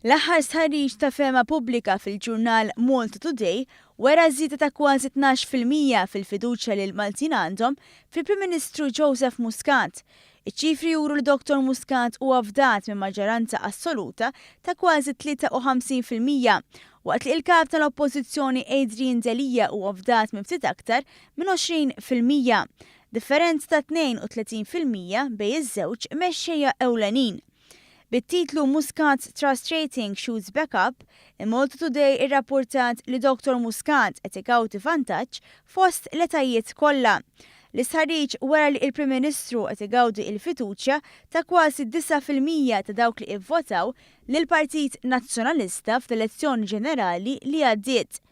L-aħħar stħarriġ ta' fema pubblika fil-ġurnal Malta Today wera żieda ta' kważi 12% fil-fiduċja li l-Maltin għandhom fil-Prim Ministru Joseph Muscat. Iċ-ċifri juru li Dr. Muscat huwa fdat minn maġġoranza assoluta ta' kważi 53%, waqt li l-kap tal-Oppożizzjoni Adrian Delija huwa fdat minn ftit aktar minn 20%. Differenza ta' 32% bejn iż-żewġ mexxejja ewlenin. Bit-titlu Muscat's Trust Rating Shoots Back Up, Malta Today irrapportat li Dr. Muscat qed igawdi vantaġġ fost l-etajiet kollha. L-istħarriġ wara li l-Prim Ministru qed igawdi l-fiduċja ta' kważi 9% ta' dawk li ivvotaw lill-Partit Nazzjonalista fl-elezzjoni ġenerali li għaddiet.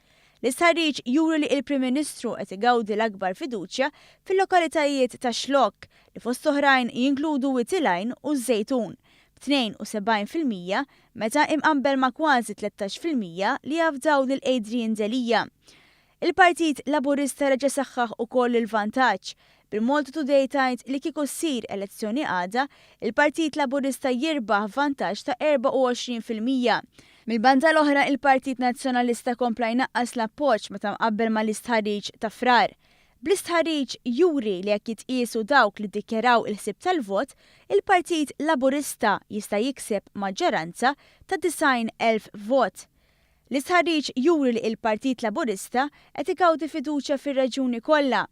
L-istħarriġ juri li l-Prim Ministru qed igawdi l-akbar fiduċja fil-lokalitajiet ta' Xlokk li fost oħrajn jinkludu Witilajn u Żejtun. 72% meta imqabbel ma' kważi 13% li jafdaw lil Adrian Delija. Il-Partit Laburista reġa' saħħaħ ukoll il-vantaġġ bil-Malta Today tgħid li kieku ssir elezzjoni għada, il-Partit Laburista jirbaħ vantaġġ ta' 24%. Mill-banda l-oħra il-Partit Nazzjonalista kompla jnaqqas l-appoġġ meta mqabbel mal-istħarriġ ta' frar. Bl-istħarriġ juri li jekk jitqiesu dawk li ddikjaraw il-ħsieb tal-vot, il-Partit Laburista jista' jikseb maġġoranza ta' 90,000 vot. L-istħarriġ juri li il-Partit Laburista qed igawdi fiduċja fir-reġjuni kollha.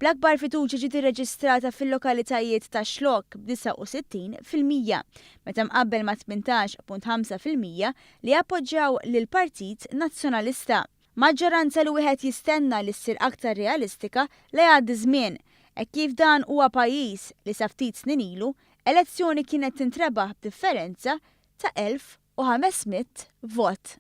Bl-akbar fiduċja ġiet irreġistrata fil-lokalitajiet ta' Xlokk b'69%, meta mqabbel ma' 18.5% li appoġġjaw lill-Partit Nazzjonalista. Maġġoranza li wieħed jistenna li ssir aktar realistika li għaddi żmien, hekk kif dan huwa pajjiż li sa ftit snin ilu elezzjoni kienet tintrebaħ b'differenza ta' 1500 vot.